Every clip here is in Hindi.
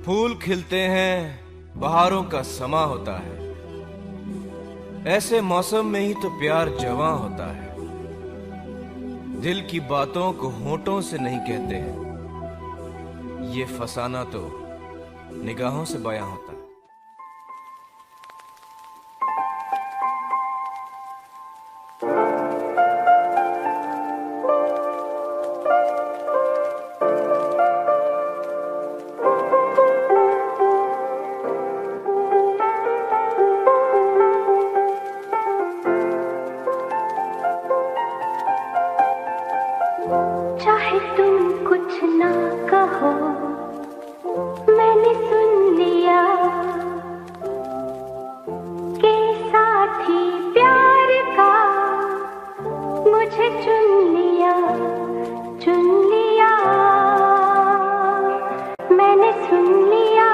फूल खिलते हैं, बहारों का समा होता है। ऐसे मौसम में ही तो प्यार जवां होता है। दिल की बातों को होठों से नहीं कहते हैं, ये फसाना तो निगाहों से बयां होता है। चाहे तुम कुछ ना कहो, मैंने सुन लिया कि साथी प्यार का मुझे चुन लिया, मैंने सुन लिया।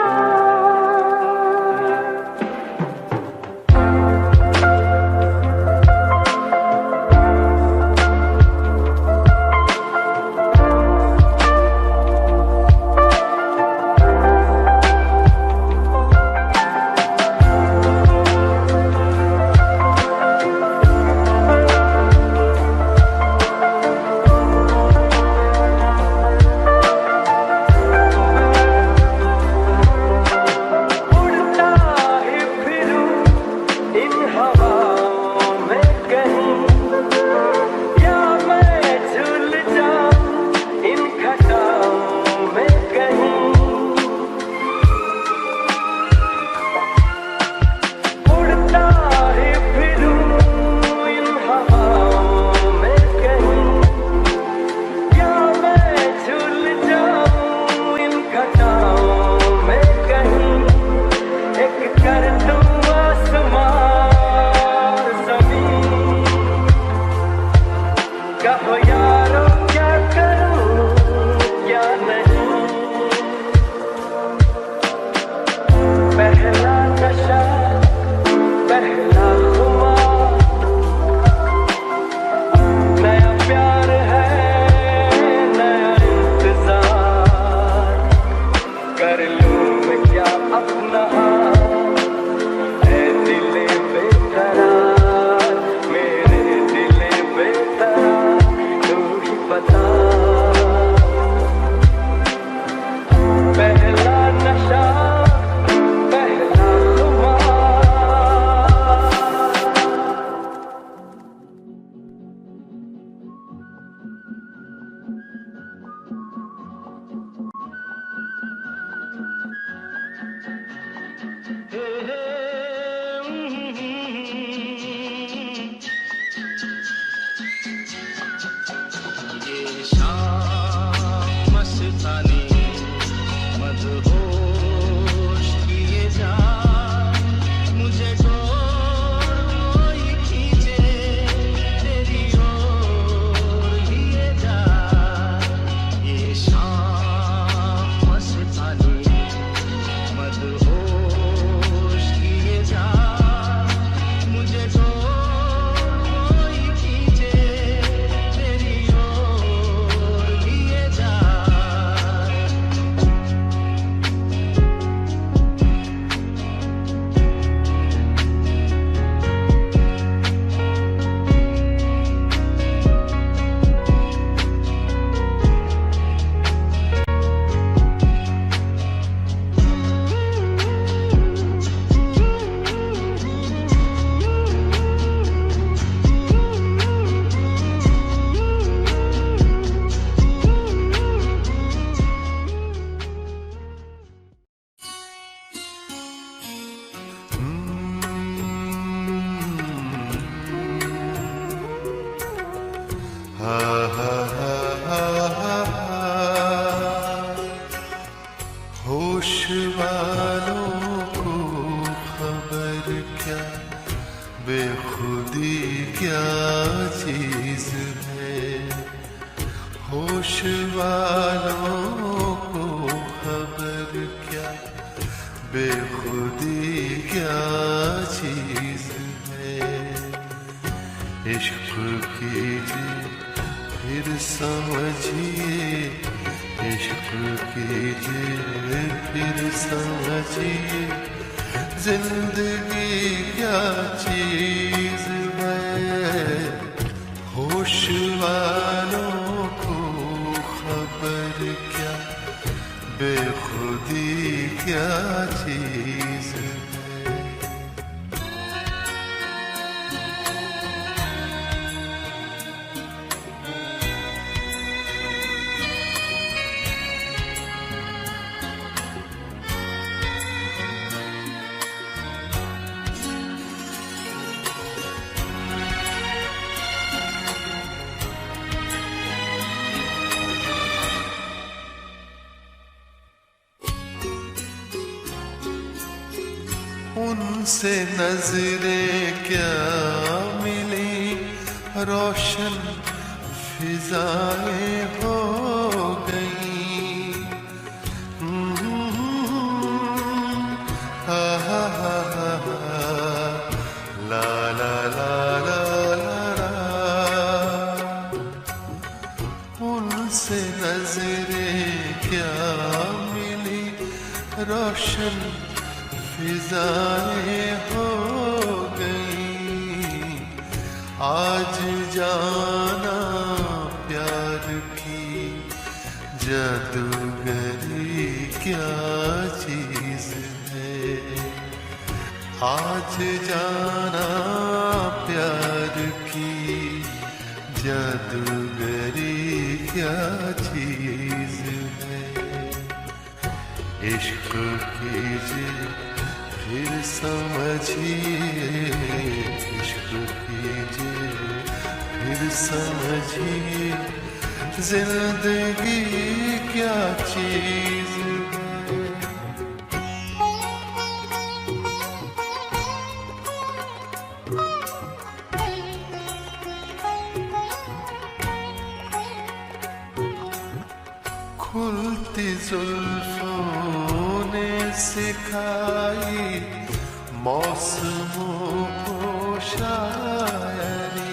पहला नशा, पहला खुमार, नया प्यार है, नया इंतजार। कर लूं मैं क्या अपना है दिले बेकरार, मेरे दिले बेकरार, तू ही बता। पहला नशा, होश वालों को खबर क्या, बेखुदी क्या चीज है। होश वालों को खबर क्या, बेखुदी क्या चीज है। इश्क कीजिए फिर समझिए, इश्क कीजिए फिर समझिए जिंदगी क्या चीज है। होश वालों को खबर क्या बेखुदी क्या चीज है। उनसे नजरें क्या मिली रोशन फिजाएं हो गई। हा हा हा हा ला ला ला ला ला। उनसे नजरें क्या मिली रोशन फिजाएं हो गई। आज जाना प्यार की जादूगरी क्या चीज है। आज जाना प्यार की जादूगरी क्या चीज है। इश्क कीजिए फिर समझिए, इश्क कीजिए फिर समझिए जिंदगी क्या चीज है। खुलती जुल्फों ने सिखाई मौसमों को शायरी।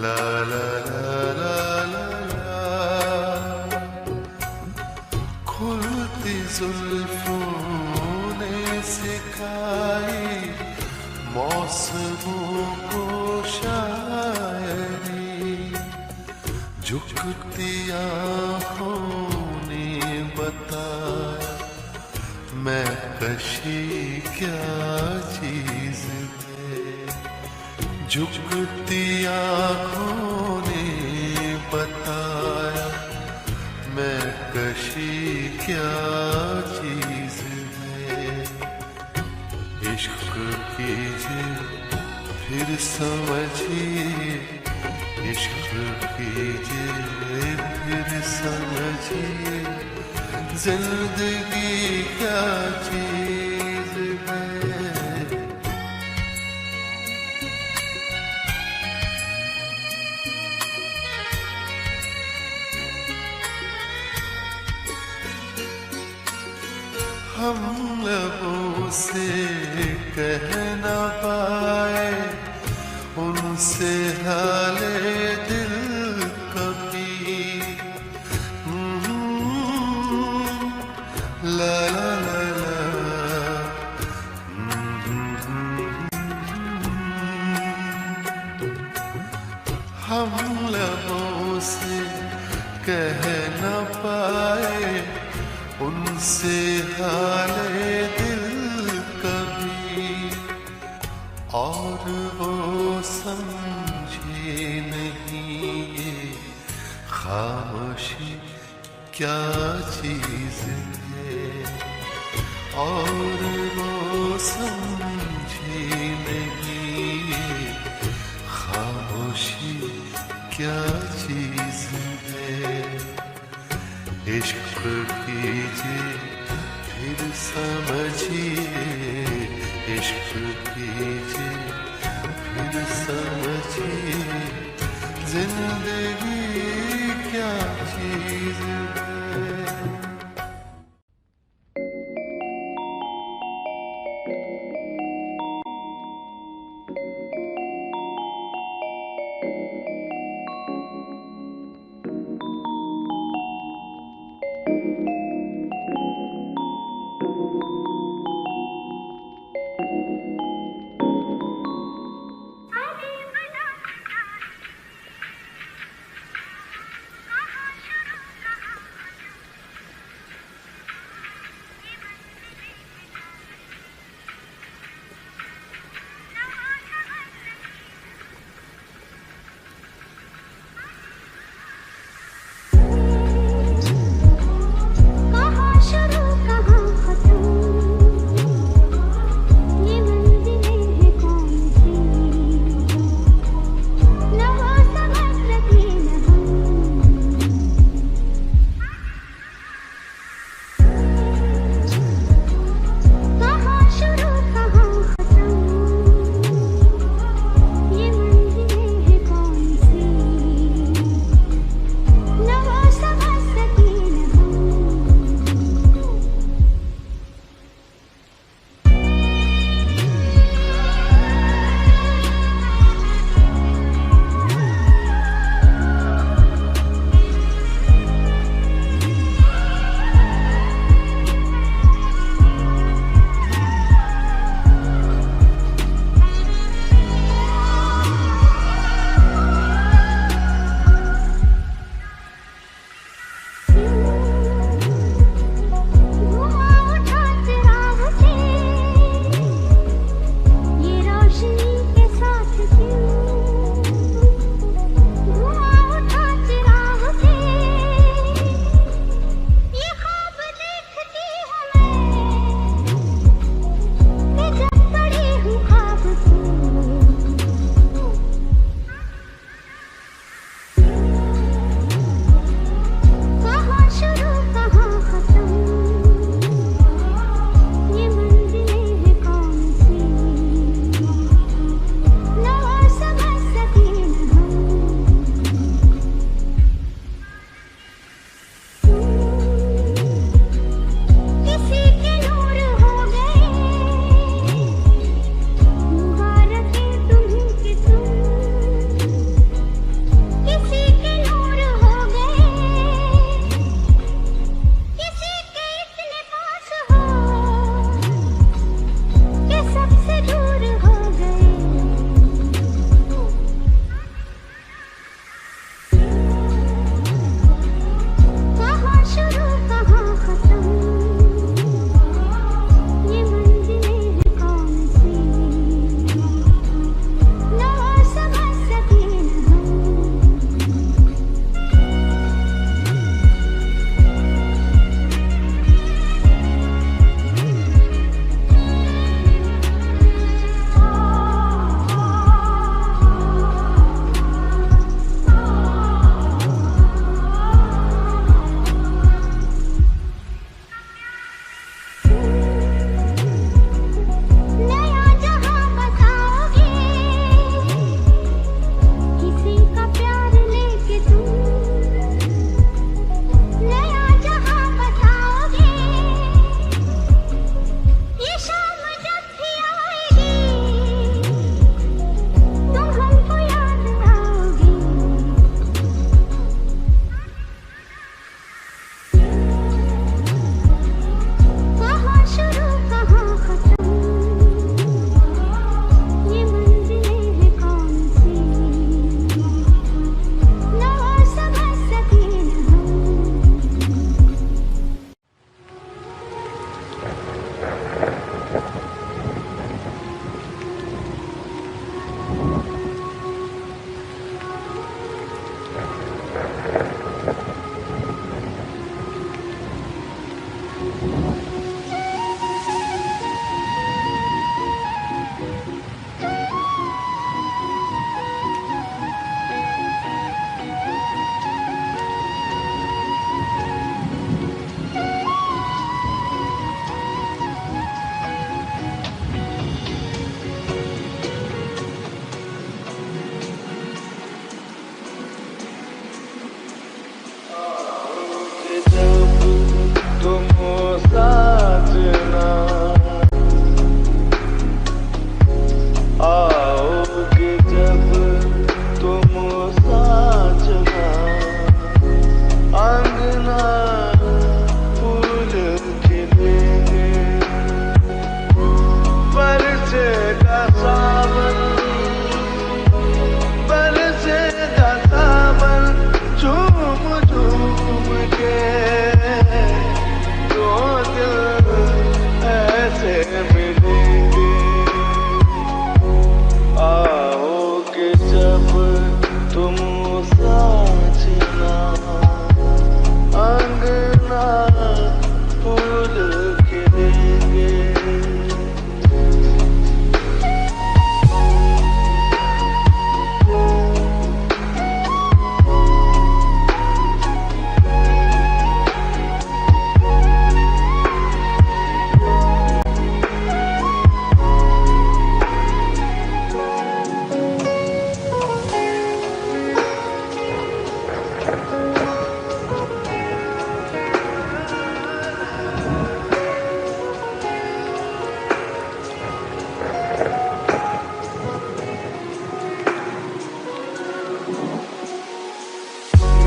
ला ला ला ला ला ला। खुलती जुल्फों ने सिखाई मौसमों को शायरी। झुकती आँखों ने बताया मैं कशी क्या चीज है। झुकती आँखों ने बताया मैं कशी क्या चीज है। इश्क कीजिए फिर समझिए, इश्क कीजिए फिर समझिए जिंदगी क्या चीज है। हम लबों से कह न पाए उनसे हाले दिल कभी। ला ला ला ला। हम लबों से कह न पाए उनसे हाले दिल कभी। और वो समझे नहीं ये खामोशी क्या चीज है। और वो समझे नहीं ये खामोशी क्या चीज है। इश्क कीजिए फिर समझिए, इश्क कीजिए फिर समझिए जिंदगी क्या चीज है।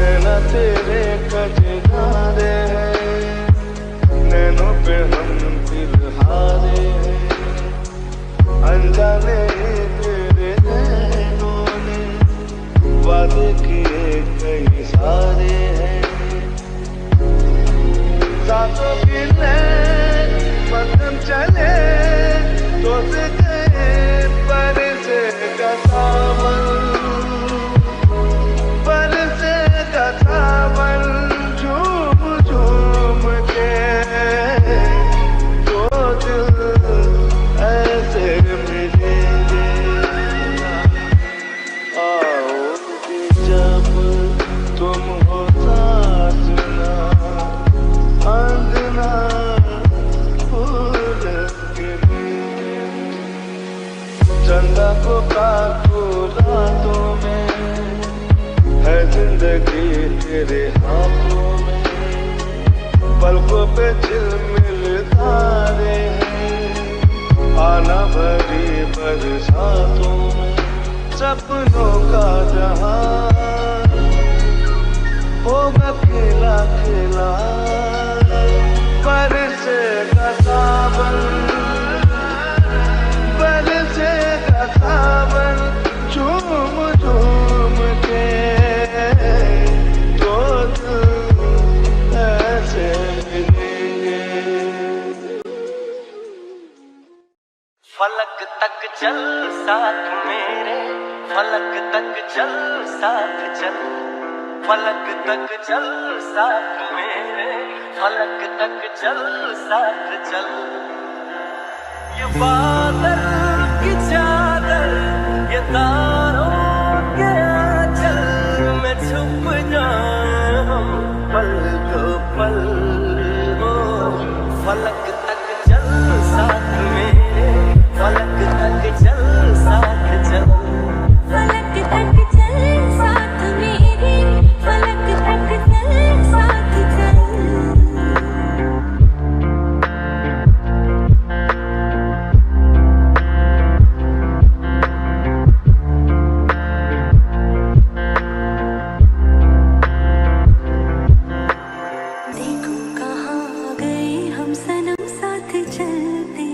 नैना तेरे कजरारे हैं, नैनों पे हम फिलहारे हैं, अनजाने तेरे नैनों ने वादे किए कई सारे हैं। सातों की नैन मध्यम चले तो से गए पर से का सावन, पर से का सावन झूम झूम के दो दिल ऐसे मिलेंगे। आओगी जब तुम हो साथ ना, अंगना फूल गिरेंगे। चंदा को काटो रातों में, है जिंदगी तेरे हाथों में, पलकों पे झिलमिल तारे हैं, आना भरी बरसातों में। सपनों का जहां होगा खिला खिला, बरसेगा सावन, बरसेगा सावन झूम झूम के दो दिल ऐसे मिलेंगे। फलक तक चल साथ मेरे, फलक तक चल साथ चल, फलक तक चल साथ मेरे, फलक तक चल साथ चल। ये बादल की चादर, ये तारों के आंचल में छुप जाए हम पल दो पल। हो फलक तक चल साथ मेरे, फलक तक चल साथ चल, फलक तक चल साथ मेरे, फलक तक चल साथ चल। देखो कहाँ गए हम सनम साथ चलते,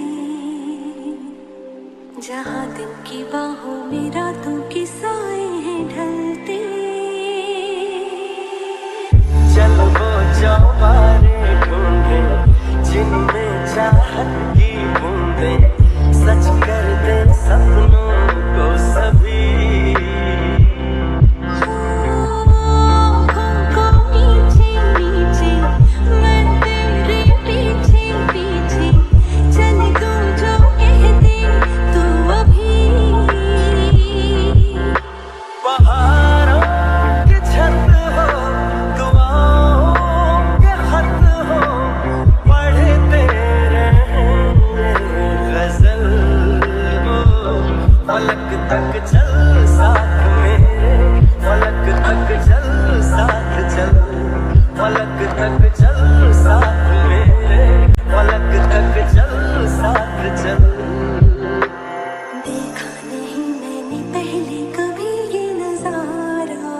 जहाँ दिन की बाहों में रातों के साए हैं ढलते। चल वो चौबारे ढूंढे जिनमें चाहत की बूंदे, सच कर दे सपनों को सभी। आँखों को नीचे नीचे, मैं तेरे पीछे पीछे, चल तू जो कह दे तू अभी। बहारों की छत हो, दुआओं के खत हो, पढ़ते रहेंगे गजल हो। फलक तक चल साथ मेरे, फलक तक चल साथ चल, फलक तक चल साथ मेरे, फलक तक चल साथ चल। देखा नहीं मैंने पहले कभी ये नजारा,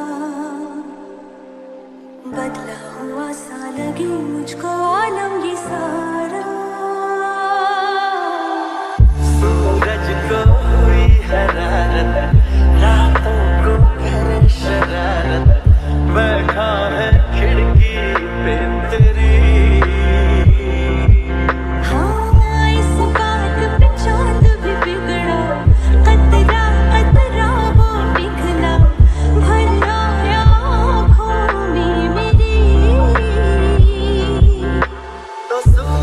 बदला हुआ सा लगे मुझको आलम ये सारा। सूरज को हुई हरारत, रातों को करे शरारत, बैठा है खिड़की पे तेरी। हाँ इस बात पे चांद भी बिगड़ा, कतरा कतरा वो पिघला, भर आया आँखों में मेरी। तो सूरज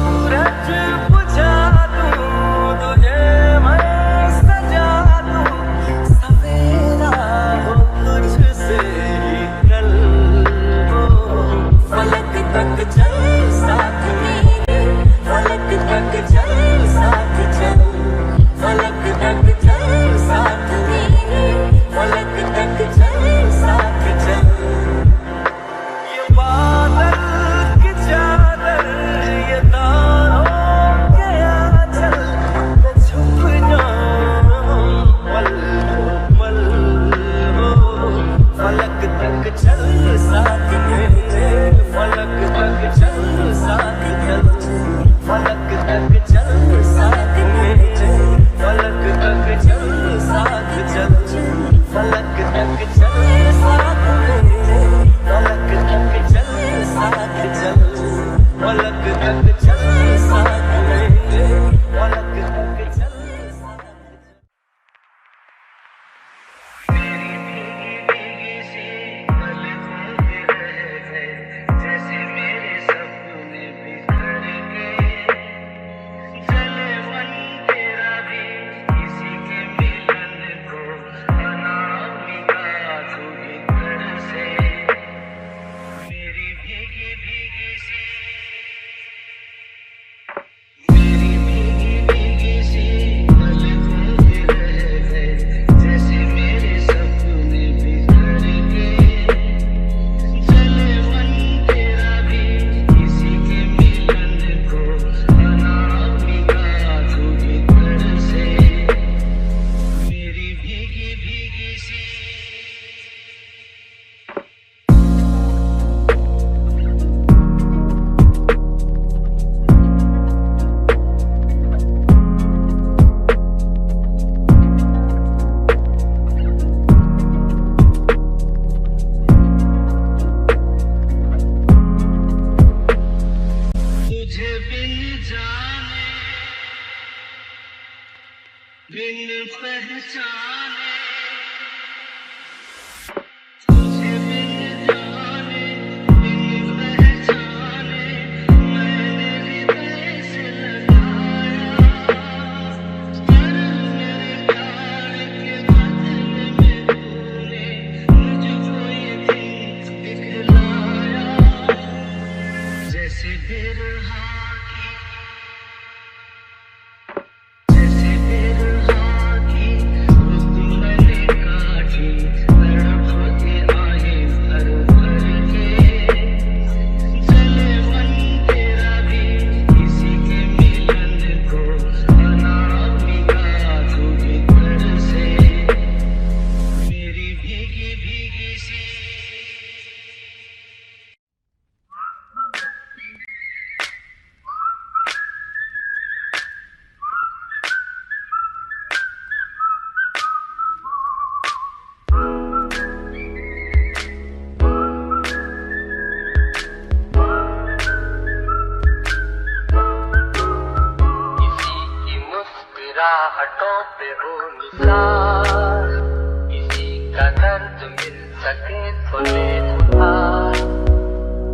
सके तो ले उधार,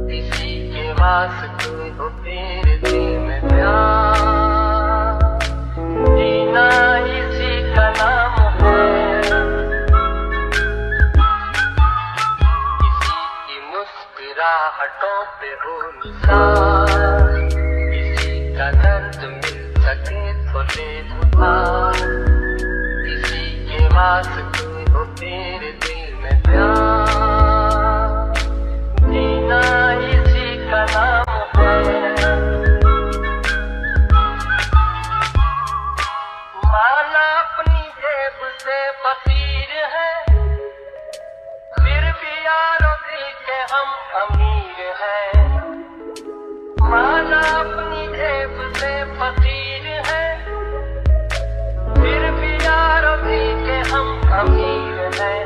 किसी के वास्ते हो तेरे दिल में प्यार, जीना इसी का नाम है, किसी की मुस्कुराहटों पे हो निशान, किसी का दर्द मिल सके तो ले उधार, किसी के वास्ते हो तेरे दिल में प्यार, जीना इसी का नाम है। माला अपनी जेब से फकीर है, फिर भी यारों दिल के हम अमीर हैं। माला अपनी जेब से फकीर है, फिर भी यारों दिल के हम अमीर हैं।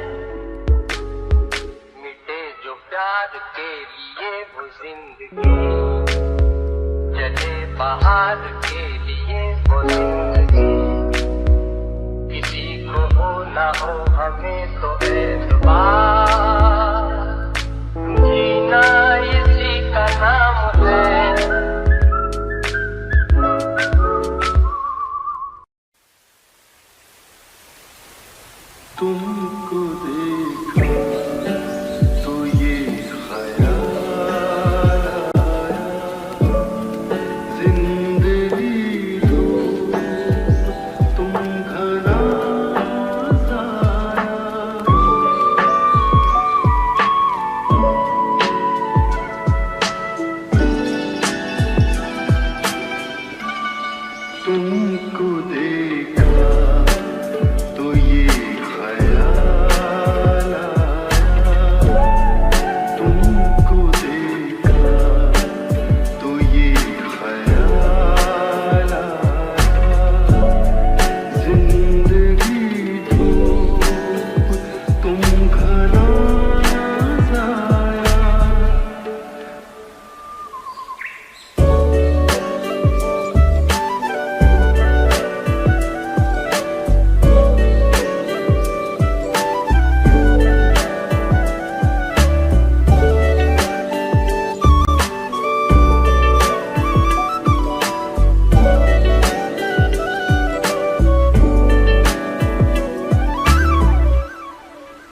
मिटे जो प्यार के लिए वो जिंदगी, चले बाहर के लिए वो जिंदगी, किसी को हो ना हो हमें तो एतबार, जीना इसी का नाम है। तुमको देखा तो ये ख्याल आया, जिंदगी दो तुम घना साया, तुमको देखा तो ये ख्याल आया, तुमको देखा तो ये ख्याल आया, जिंदगी दो तुम घना साया।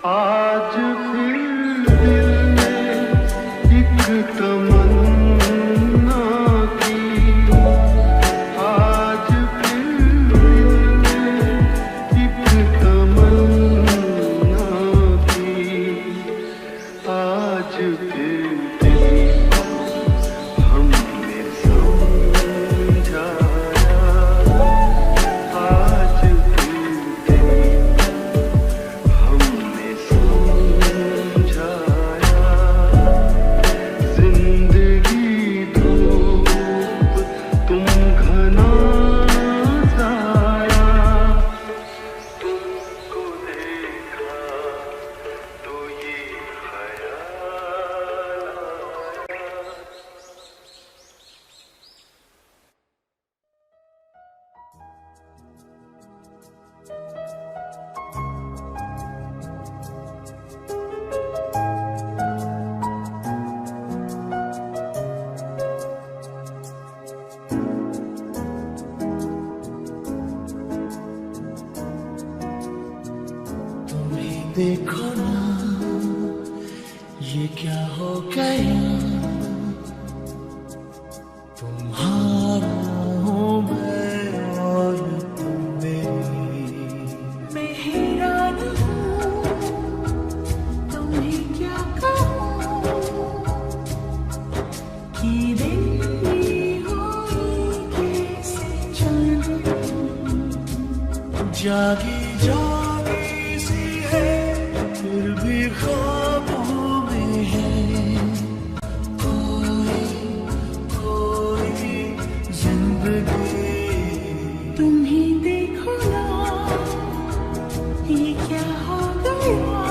आज फिर दिल में एक तमन्ना की, आज फिर दिल में एक तमन्ना की, आज फिर दिल को हमने समझाया, आज फिर दिल हमने समझाया, जिंदगी धूप तुम घना साया, तुमको देखा तो ये ख्याल आया। तुम्हें देखो ना ये क्या हो गया, तुम्हारा हूँ मैं और तुम मेरी, मैं हैरान हूँ तुम्हें क्या कहूँ, कि दिन हुई कैसे चलूं, जागी जागी सी है फिर भी ख्वाबों में है, कोई कोई जिंदगी। तुम्हें देखो ना ये क्या हो गया,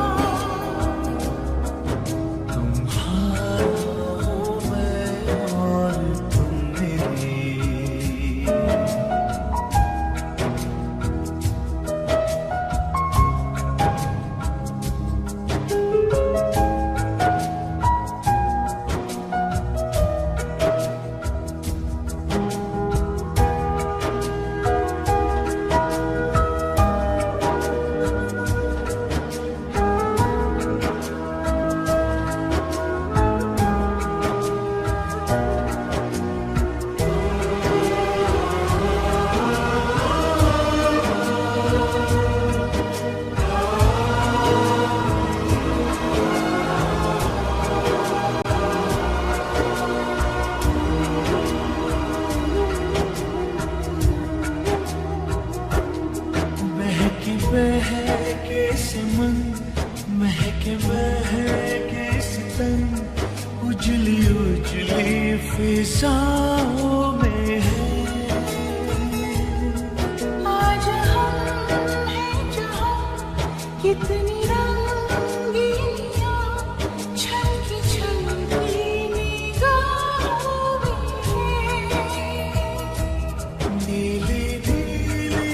तुम्हारा हूँ मैं और तुम मेरी, फिजाओं में है। आज हम हैं जहाँ कितनी रंगीनियाँ छलकी छलकी निगाहों में है। नीली नीली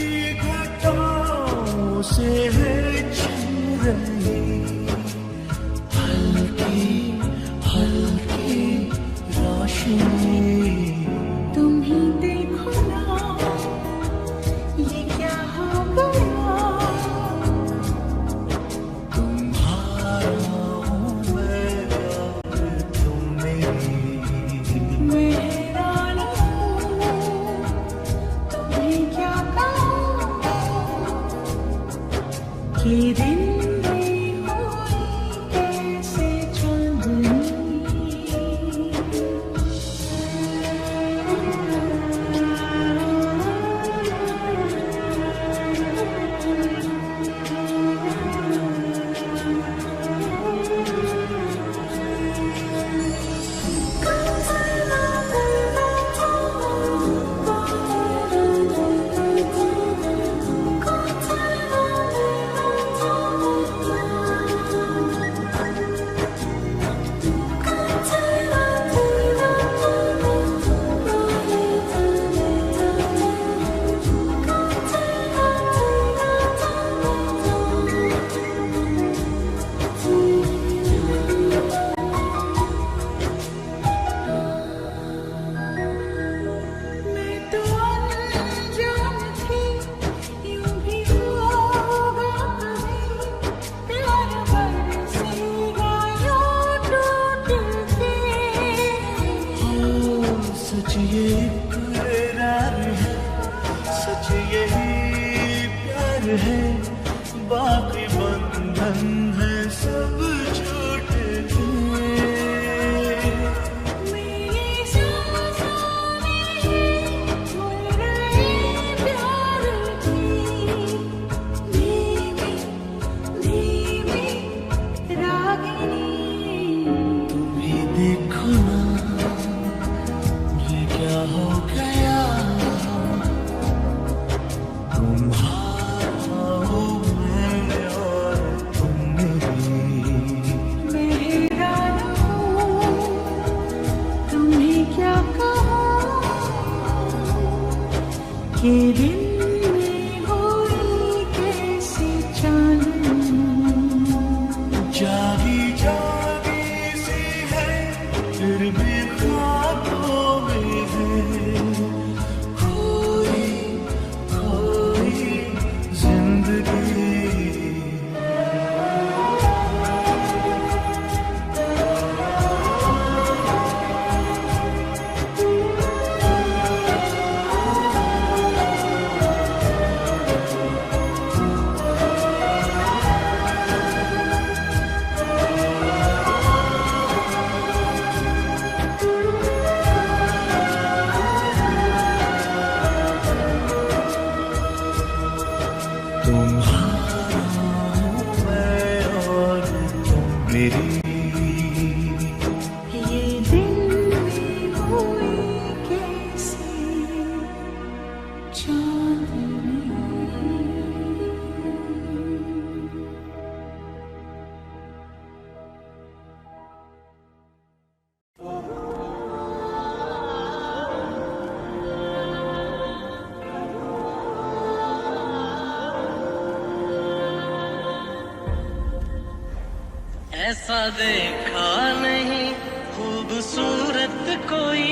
घटाओं से है छू रही हल्की हल्की रोशनी। तुम ही देखो ना ये क्या हो गया। तुम्हारा हूँ मैं और तुम मेरी। मेहरान हूँ तुम्हें क्या कहूँ कि दिन में हुई कैसे चांदनी। मैं तो अनजान थी यूं भी होगा कभी प्यार बरसेगा यूं टूट के। सच ये इकरार है, सच यही प्यार है। बाकी बंधन है सब छूट के। मेरी सांसों में घुल रही प्यार की धीमी धीमी रागिनी। भी देखो ना ये क्या हो गया। तुम्हारा हूँ मैं और तुम मेरी। मेहरान हूँ तुम्हें क्या कहूँ कि दिन में हुई कैसी चांदनी। जागी जागी सी है फिर भी ख्वाबों में है। खोई खोई जिंदगी। तुम्हारा हूँ मैं और तुम मेरी। ये दिन में हुई कैसी चांदनी। ऐसा देखा नहीं खूबसूरत कोई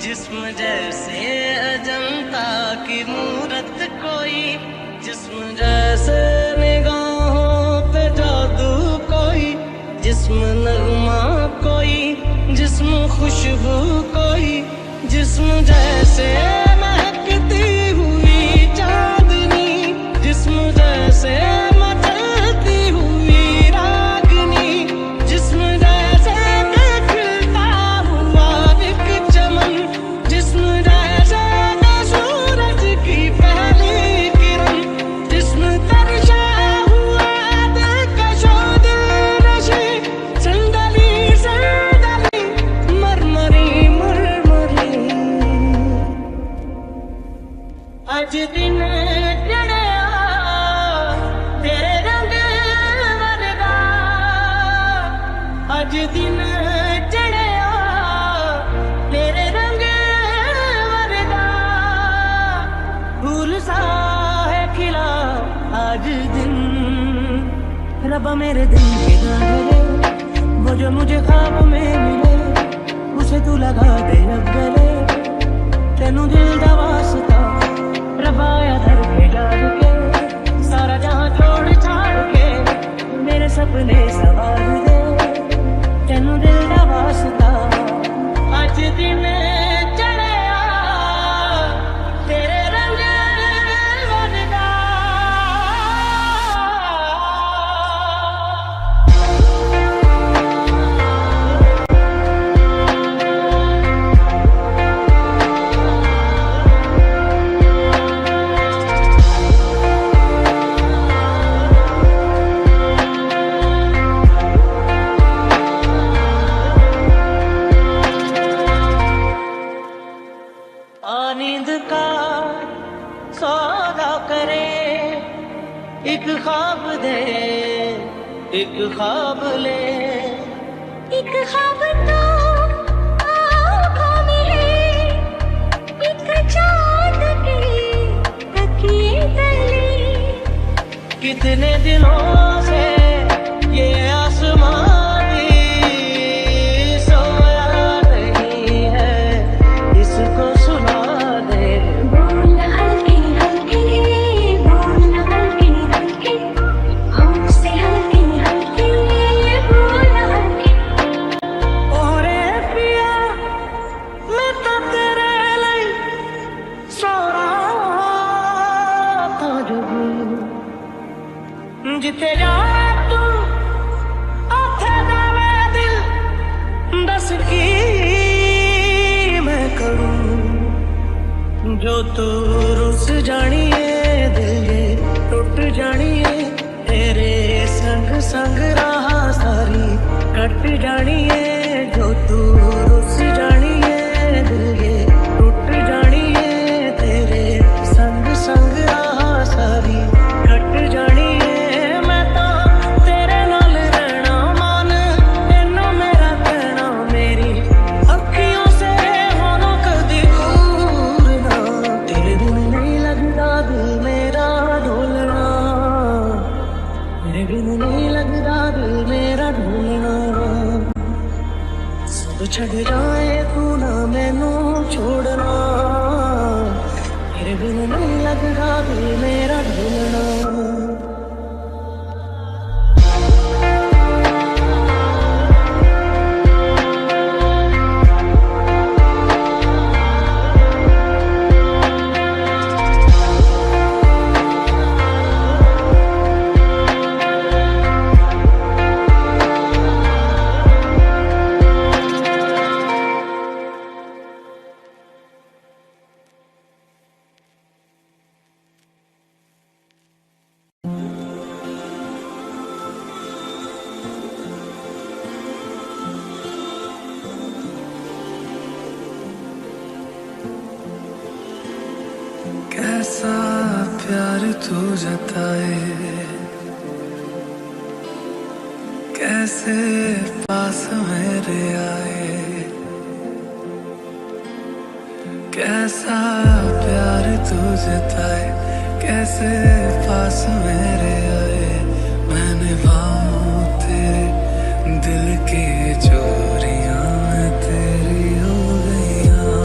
जिस्म जैसे अजंता की मूरत कोई। जिस्म जैसे निगाहों पे जादू कोई। जिस्म नगमा कोई जिस्म खुशबू कोई। जिस्म जैसे महकती हुई चांदनी। जिस्म जैसे मचलती हुई रागनी। जिस्म जैसे खिलता हुआ एक चमन। जिस्म जैसे सूरज की पहली किरण। जिस्म तरशा हुआ दिलकशो दिलनशी। संदली संदली मरमरी मरमरी आज दिन चढ़िया तेरे रंग वरदा फूल सा है खिला आज दिन रब्बा मेरे दिल के गाने वो जो मुझे ख्वाब में मिले उसे तू लगा दे अब गले तेनू दिल दा वास्ता रबाया धर के डाल के सारा जहां छोड़ छाड़ के मेरे सपने सवार दे तेनू दिल दा वास्ता आज दिन चढ़िया तेरे रंग वरदा नींद का सौदा करे एक ख्वाब दे एक ख्वाब ले एक ख्वाब तो आँखों में है, एक चाँद की तकिए तले। कितने दिनों से ये आसमां भी सोया नहीं है इसको सुना दे बोल हल्के हल्के, बोल हल्के हल्के, हमसे हल्के हल्के, बोल हल्के। ओरे पिया मैं तो तेरे लिए सो रहा था जब जिथे जा तू आथे जावे दिल दस की मैं करूं जो तू रुस जानिए दिल ये टूट जानिए तेरे संग संग रहा सारी कट जानिए जो तू रुस जानिए दिल ये टूट जानिए तेरे संग संग रहा सारी कट जानिए मैं तो तेरे नाल रहना मान तेनू मेरा कहना मेरी अखियों से होना कदी दूर ना तेरे बिन नहीं लगता दिल मेरा ढोलना तेरे बिन नहीं लगता दिल मेरा ढोलना सब छड़ जाए तू ना मैनू छोड़ना तेरे बिन नहीं लगता दिल मेरा ढोलना कैसा प्यार तू जताए कैसे पास मेरे आए कैसा प्यार तू जताए कैसे पास मेरे आए मैंने बाहों तेरे दिल की चोरियां तेरी हो गईयां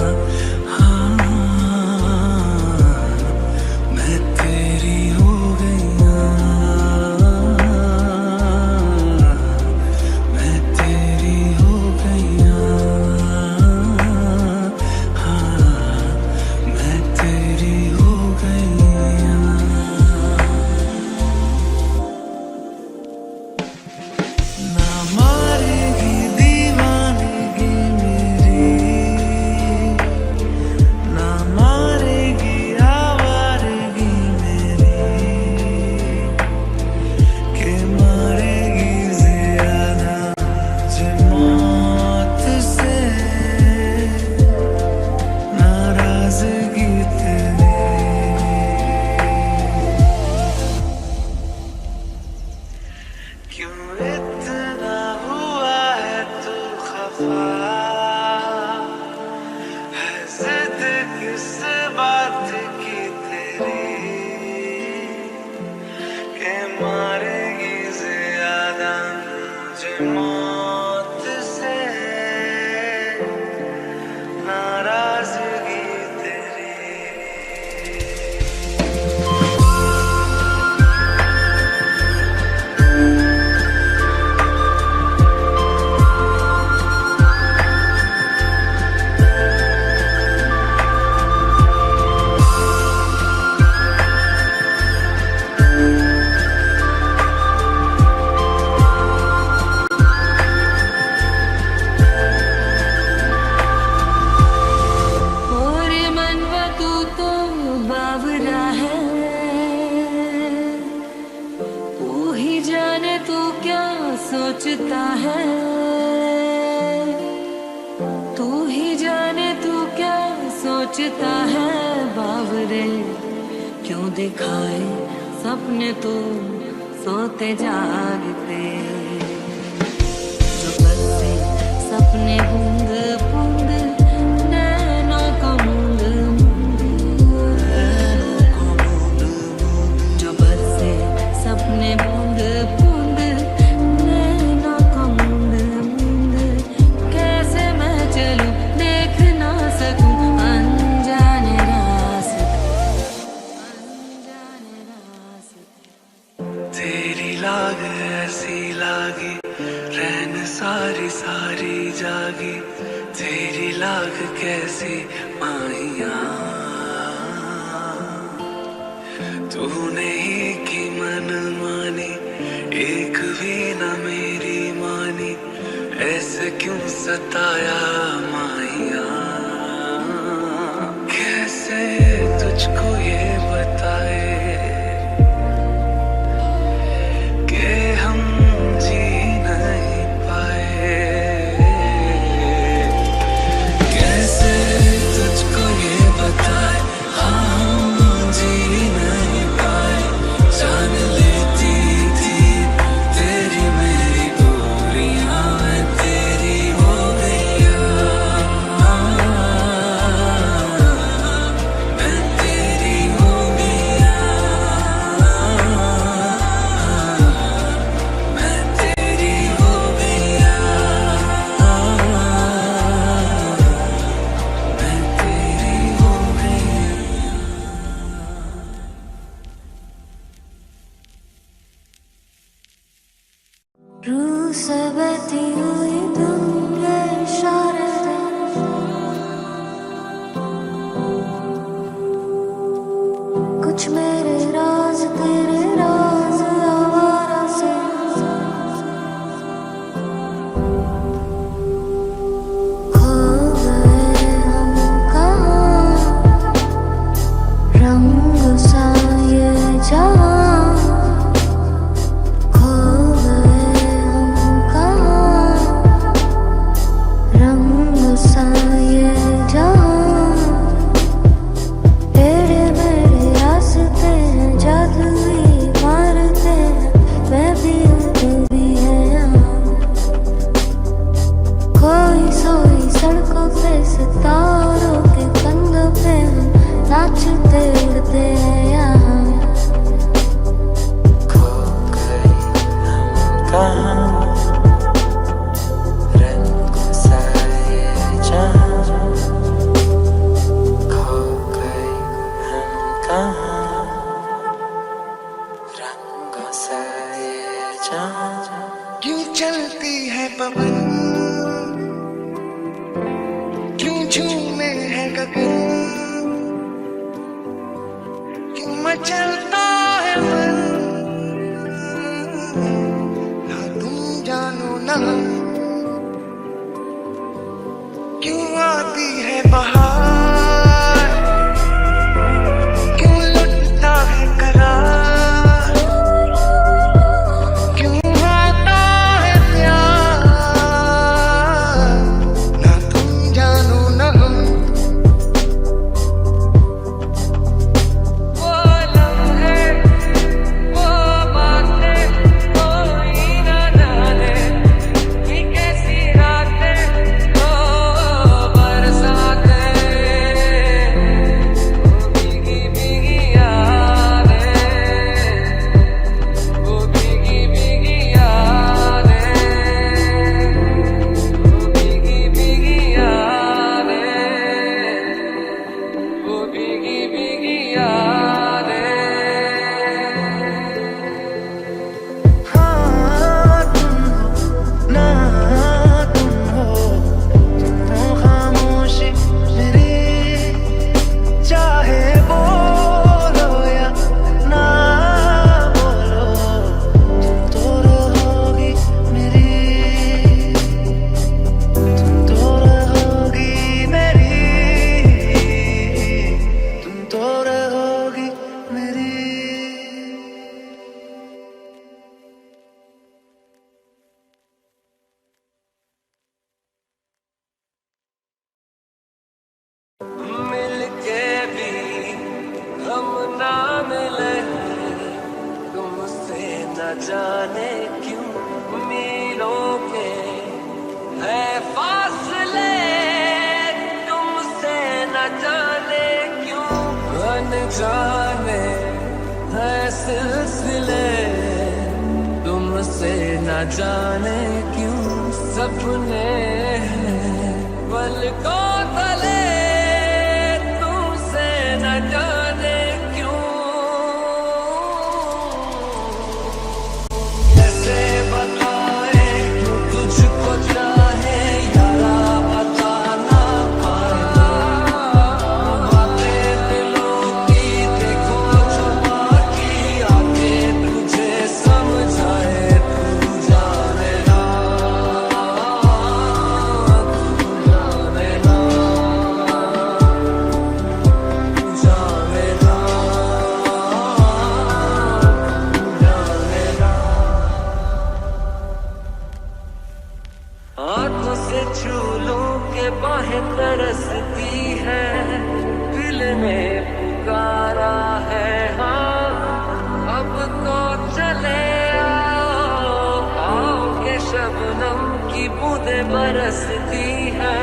मैं तेरी हो गईयां मैं तेरी हो गईयां मैं तेरी हो गईयां ना मारेगी वफा है जिद किस बात की तेरी के मारेगी ज्यादा मुझे मौत से नाराजगी तेरी। और मनवा तू तो बावरा है, तू ही जाने तू क्या सोचता है, तू ही जाने तू क्या सोचता है बावरे। क्यों दिखाए सपने तू सोते जागते, जो बसे सपने बूंद बूंद नैनों को मूंद मूंद, जो बसे सपने बूंद बूंद नैनों को मूंद मूंद। कैसे मैं चलूं देख ना सकूं अनजाने रास्ते, अनजाने रास्ते। तेरी लाग ऐसी लागी रहन सारी सारी जागी, तेरी लाग कैसी माहिया तूने ही की मन मानी, एक भी न मेरी मानी, ऐसे क्यों सताया माहिया। कैसे तुझको ये बताए कि हम जी नहीं पाए, कैसे तुझको ये बताए हम जी नहीं पाए। जान लेती थी तेरी मेरी दूरियां, मैं तेरी हो गया, मैं तेरी हो गया, मैं तेरी हो गया, मैं तेरी हो गया। रूह से बहती हुई तुम ये इशारे दे, कुछ मेरे राज तेरे राज आवारा से। खो गए हम कहाँ, रंग सा ये जहां, खो गए हम कहाँ, रंग सा ये जहां। टेढ़े मेढ़े रास्ते हैं, जादुई मारते हैं, मैं भी हूँ तू भी है यहाँ। खोई सोई सड़कों पे सितारों के कंधों पे हम नाचते उड़ते हैं यहाँ। खो गए हम कहाँ, रंग सा ये जहां, खो गए हम कहाँ, रंग सा ये जहां। क्यों चलती है पवन, क्यों झूमे है गगन, क्यों मचलता है मन, ना तुम जानो ना हम। क्यों आती है बहार, क्यों लुटता है करार, क्यों आता है प्यार, ना तुम जानो ना हम। वो लम्हे, वो बातें कोई ना जाने, ये कैसी रातें जाने क्यों मीलों के है फासले, तुमसे न जाने क्यों अनजाने है सिलसिले, तुमसे न जाने क्यों सपने हैं पलकों तले, तुमसे न जाने क्यों। कैसे बताए तुझको चाहे यारा बता ना पाए, बातें दिलों की देखो छुपा की आके तुझे समझाए, तू जाने ना, तू जाने ना, तू जाने ना, तू जाने ना। आंखों से छू लूं के बाहें तरसती है, दिल ने पुकारा है हाँ, अब तो चले आओ, आओ के शबनम की बूंदें बरसती है,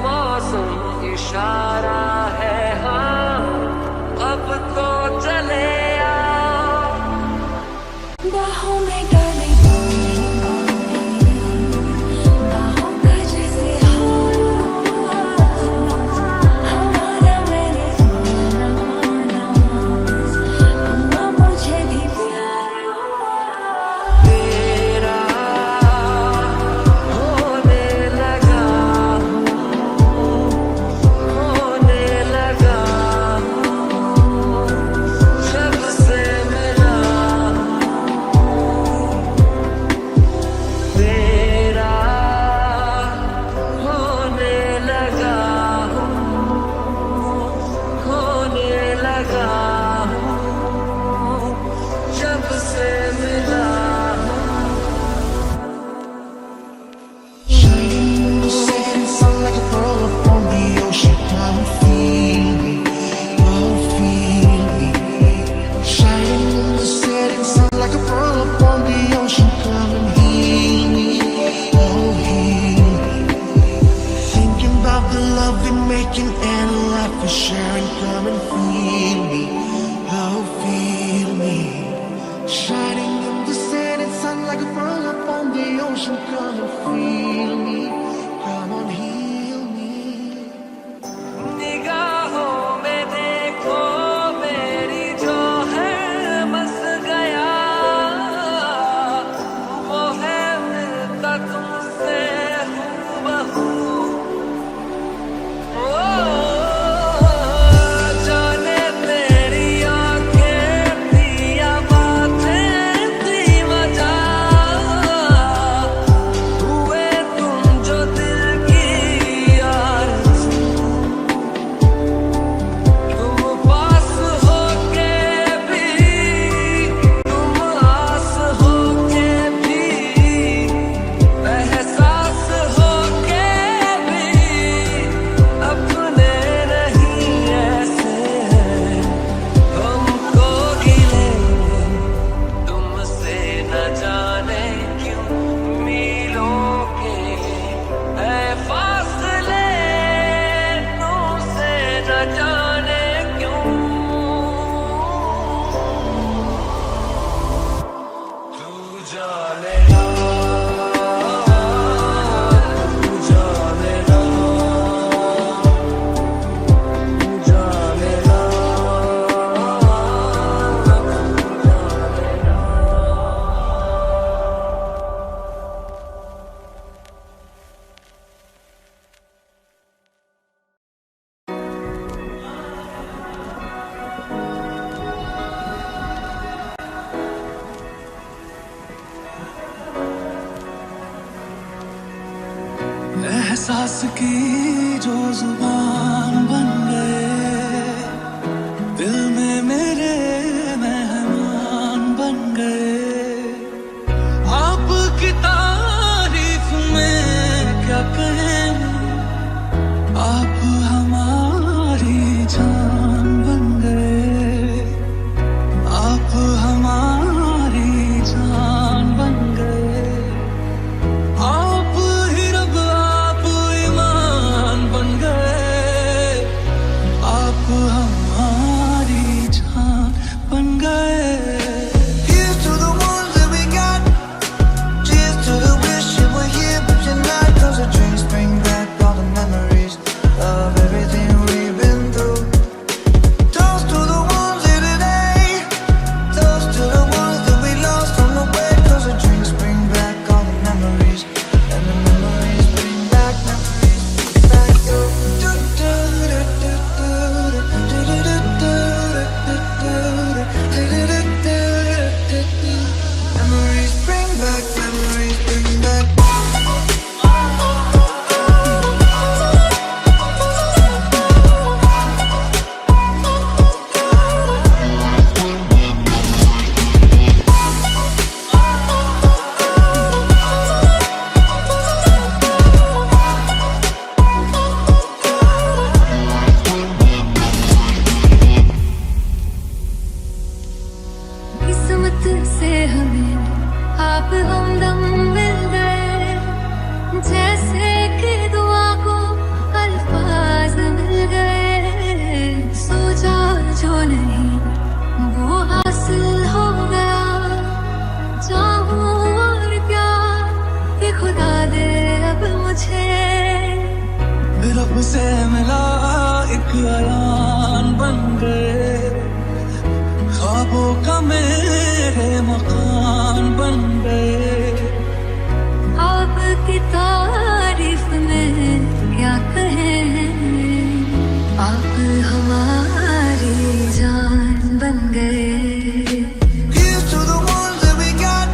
मौसम इशारा है हाँ, अब तो चले आओ। बाहों में डाले बाहों का जैसे हो, हमारा मैंने माना, मुझे भी प्यार हुआ। तेरा होने लगा जब से मिला, तेरा होने लगा जब से मिला। Setting sun like a pearl upon the ocean. Come feel me, oh feel me. Shining in the setting sun like a pearl upon the ocean. Come and heal me, oh heal me. Thinking about the love we're making and the life we're sharing. Come and feel me, oh feel me. Shining in the setting sun like a pearl upon the ocean. Come and feel me, come on heal me. निगाहों में देखो मेरी जो है बस गया, वो है मिलता तुमसे हूबहू। ओ जाने तेरी आंखें थी या बातें थी मजा, हुए तुम जो दिल की आरज़ू, तुम पास होके भी, तुम आस होके भी, एहसास होके भी, अपने नहीं ऐसे हमको गिले, तुमसे न जाने क्यों मीलों के है फासले, तुमसे न जाने क्यों, तू जाने ना, तू जाने ना, तू जाने ना, तू जाने ना। एहसास की जो जुबान बन गए, दिल में मेरे मेहमान बन गए, आपकी तारीफ में क्या कहें, आप हमारी जान बन गए, आप हमारी जान रब से मिला एक अयान बन गए, ख्वाबों का मेरे मकान बन गए। आपकी तारीफ में क्या कहें, आप हमारी जान बन गए। Here's to the ones that we got.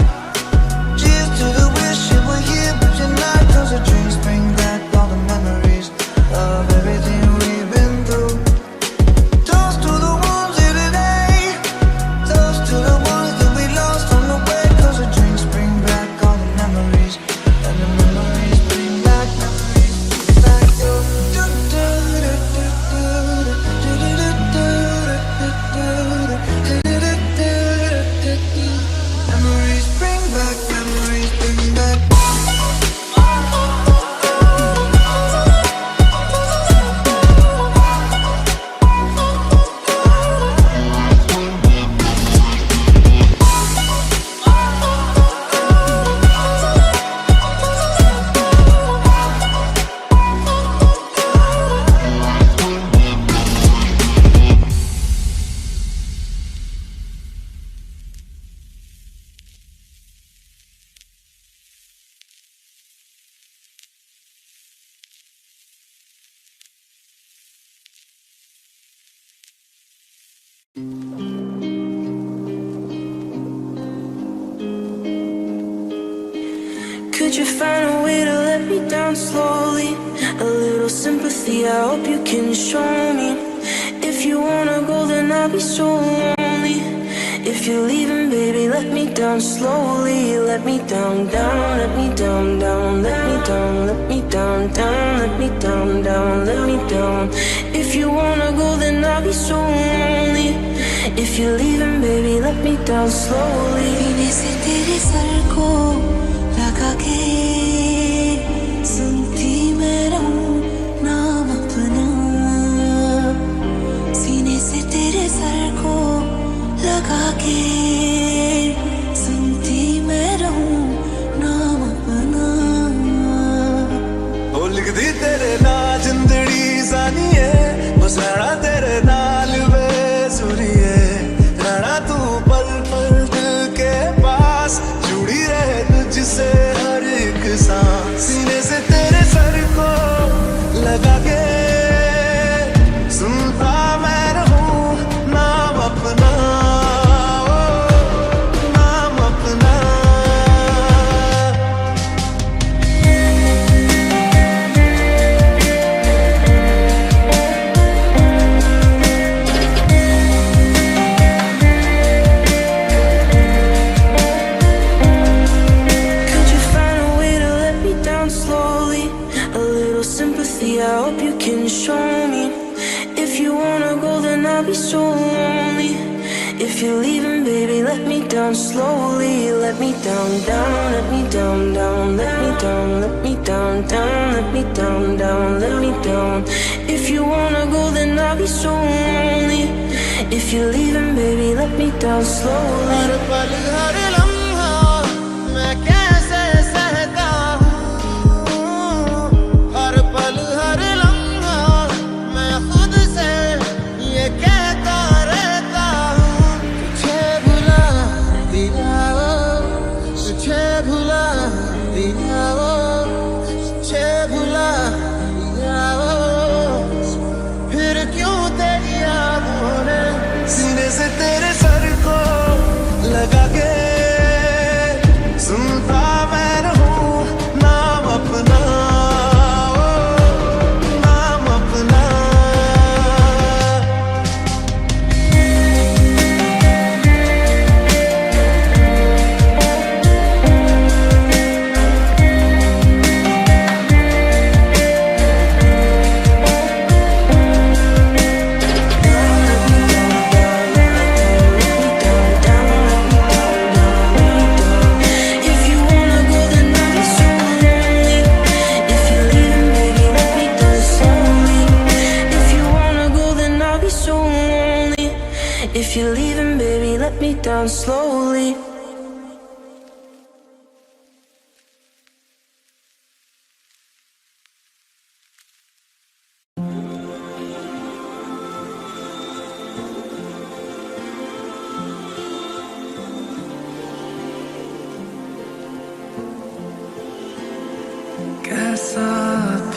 Cheers to the wish you were here, but you're not. 'Cause the drinks bring back all the memories of everything we've been through. Toast to the ones here today. Toast to the ones that we lost on the way. 'Cause the drinks bring back all the memories, and the memories bring back memories. Back to memories bring back, memories bring back. Could you find a way to let me down slowly? A little sympathy, I hope you can show me. If you wanna go, then I'll be so lonely. If you're leaving, baby, let me down slowly. Let me down, down, let me down, down, let me down, let me down, down, let me down, down, let me down. If you wanna go, then I'll be so lonely. If you're leaving, baby, let me down slowly. सीने से तेरे सर को लगा के सुनती मैं रहूं नाम अपना। सीने से तेरे सर को लगा के सुनती मैं रहूं नाम अपना। ओ लिख दी तेरे नाल जिंदड़ी जानी है, बस रहना तेरे नाल बेसुरी है। रहना तू पल पल दिल के पास, जुड़ी रहे तुझसे हर एक सांस। सीने से तेरे सर को लगा के सुनता मैं रहूं नाम अपना, ओ, नाम अपना। Could you find a way to let me down slowly? A little sympathy, I hope you can show me. If you wanna go, then I'll be so lonely. If you're leaving, baby, let me down slowly. Let me down, down, let me down, down, let me down, let me down, down, let me down, down, let me down. If you wanna go, then I'll be so lonely. If you're leaving, baby, let me down slowly. हर पल हर लम्हा मैं कैसे सहता हूँ, हर पल हर लम्हा मैं खुद से ये कहता रहता हूँ। तुझे भुला दिया वो, तुझे भुला दिया वो, तुझे भुला दिया वो, फिर क्यों तेरी यादों ने सीने से तेरे सर को लगा के सुनता मैं रहूं नाम अपना, ओ, नाम अपना। If you wanna go, then I'll be so lonely. If you're leaving, baby, let me down slowly. If you wanna go, then I'll be so lonely. If you're leaving, baby, let me down slowly.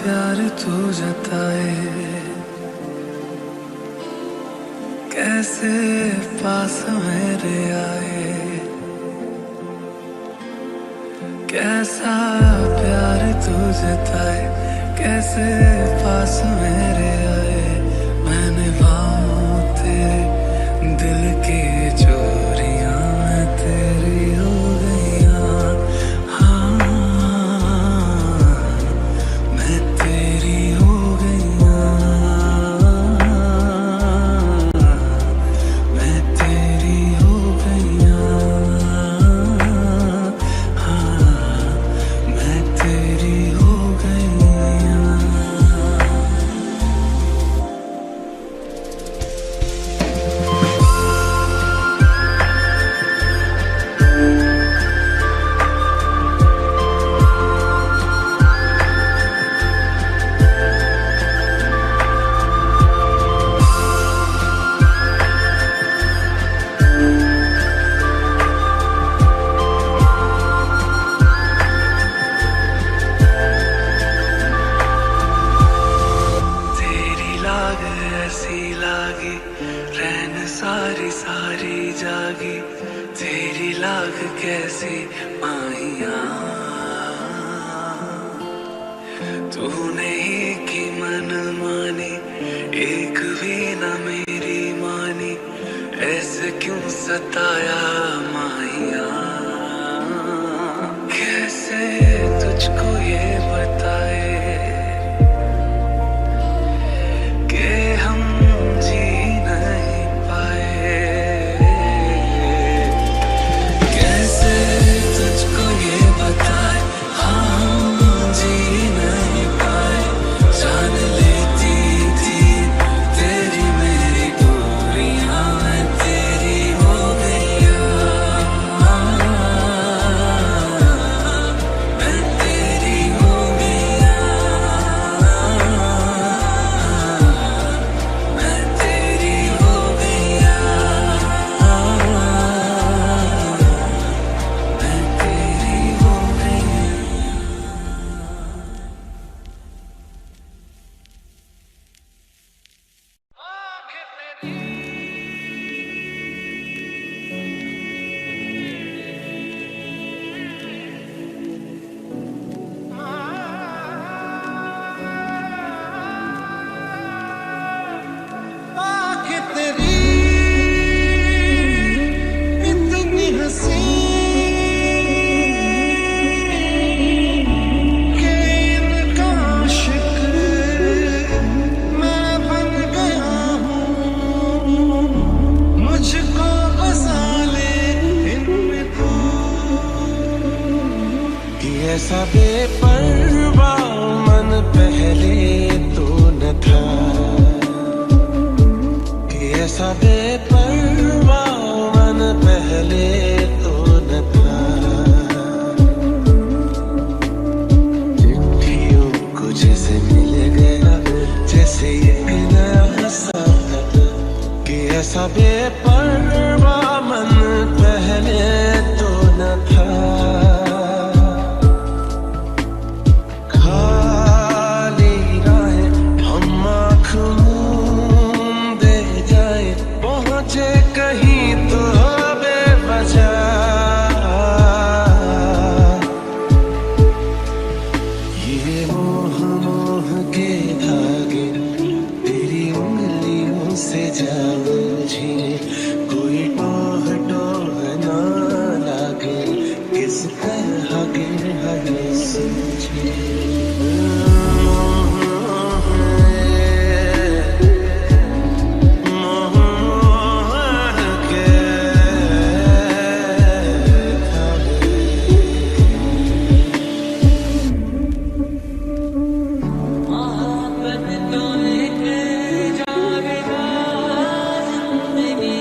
प्यार तू जताए, कैसे पास मेरे आए, कैसा प्यार तू जताए, कैसे पास मेरे आए। मैंने भावों तेरे दिल की चोरियां मैं तेरी हो गईयां, हाँ मैं तेरी हो गईयां, मैं तेरी हो गईयां, हाँ मैं तेरी हो गईयां। तेरी लाग ऐसी लागी, रैन सारी सारी जागी, तेरी लाग कैसी माहिया, तूने ही की मन मानी, एक भी न मेरी मानी, ऐसे क्यों सताया माहिया। कैसे तुझको ये बताए कि हम जी नहीं पाए, कैसे तुझको ये बताए हम जी नहीं पाए। जान लेती थी तेरी मेरी दूरियां, मैं तेरी हो गईयां, मैं तेरी हो गईयां, मैं तेरी हो गईयां, मैं तेरी हो गईयां। आँखें तेरी इतनी हंसी कि इनका आशिक मैं बन गया हूँ। मुझको बसा ले इनमें तू, कि ऐसा बेपरवाह मन पहले तो न था, कि ऐसा बेपरवाह मन पहले तो न था। चिट्ठियों को जैसे मिल गया, जैसे एक नया सफर, कि ऐसा बेपरवाह मन पहले तो न था। खाली राहें हम आँख मूंदे जाए, पहुँचे कहीं तो बेवजह। ये मोह मोह के धागे तेरी उंगलियों से जा उलझे, कोई टोह टोह ना लागे, किस तरह गिर हमें सूझे। मोहब्बत तो एक जागेगा जिंदगी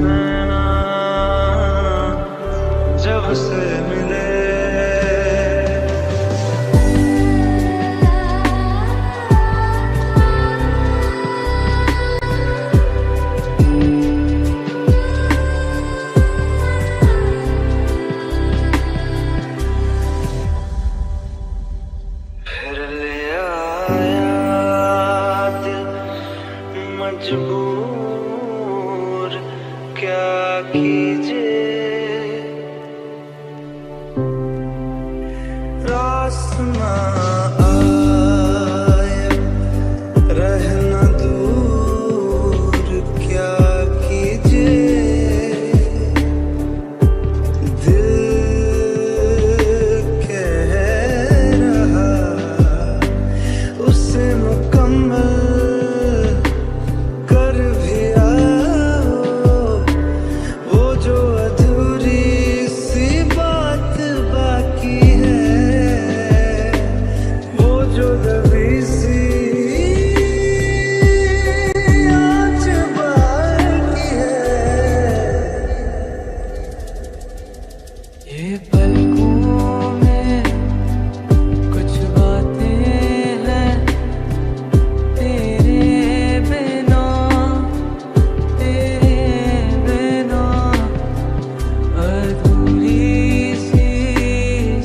नैना जब से मिले फिर ले आया दिल मजबूर क्या कीजिए रास ना आए रहना दूर क्या कीजिए दिल कह रहा उसे मुकम्मल कर भी आओ वो जो अधूरी सी बात बाकी है वो जो दबी सी आँच बाकी है ये पलकों में कुछ बातें हैं तेरे बिना अधूरी सी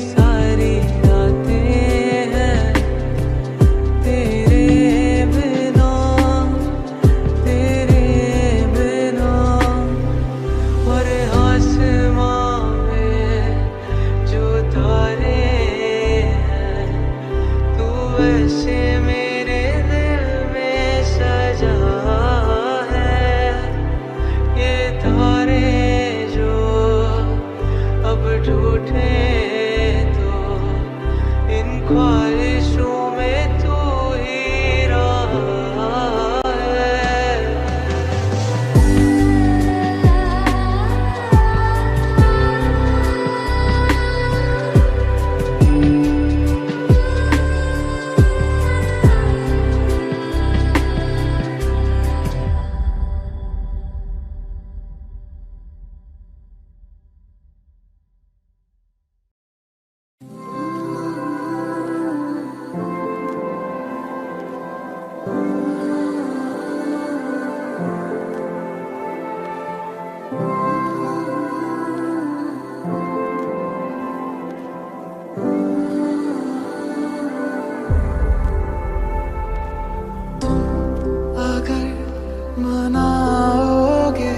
सारी रातें हैं तेरे बिना और आसमां में जो तारे हैं तू वैसे मेरे दिल में सजा है ये तारे जो अब टूटे तो इन ख्वाहिशों में तू ही रहा है अगर मनाओगे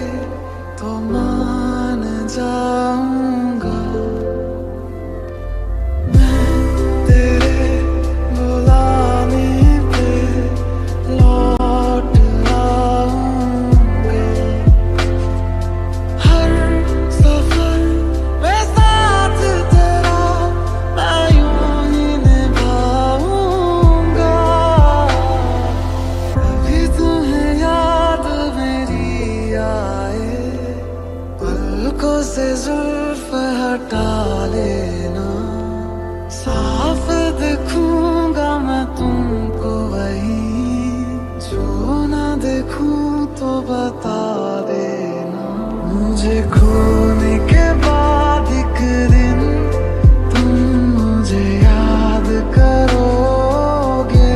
तो मान जाऊंगा मैं तेरे बुलाने पे लौट आऊंगा हर सफर में साथ तेरा मैं यूं ही निभाऊंगा कभी तुम्हें याद मेरी आए पलकों से जुल्फ हटा लेना साफ देखूंगा मैं तुमको वही जो ना देखूं तो बता देना मुझे खोने के बाद एक दिन तुम मुझे याद करोगे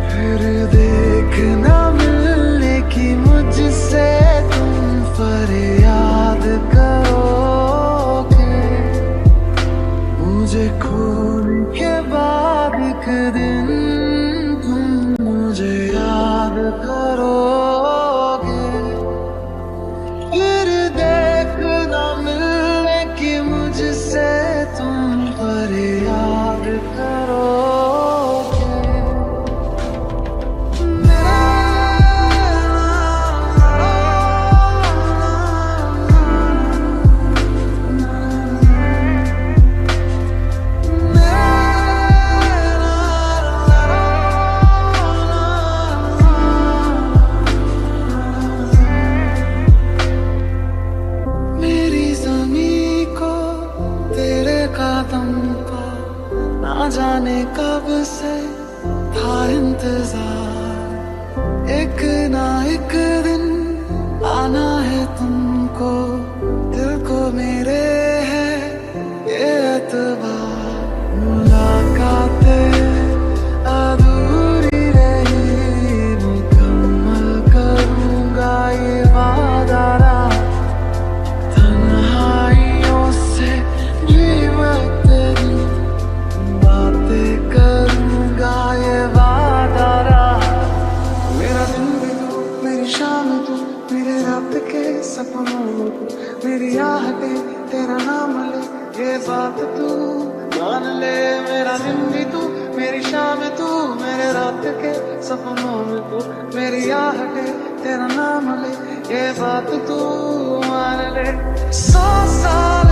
फिर देखना मिलने की मुझसे तुम फरियाद करोगे मुझे खोने के बाद एक दिन तुम मुझे याद करोगे फिर देखना मिलने की मुझसे तुम फरियाद करोगे सपनों में तू मेरी आहटे तेरा नाम ले, ये बात तू मान ले। 100 साल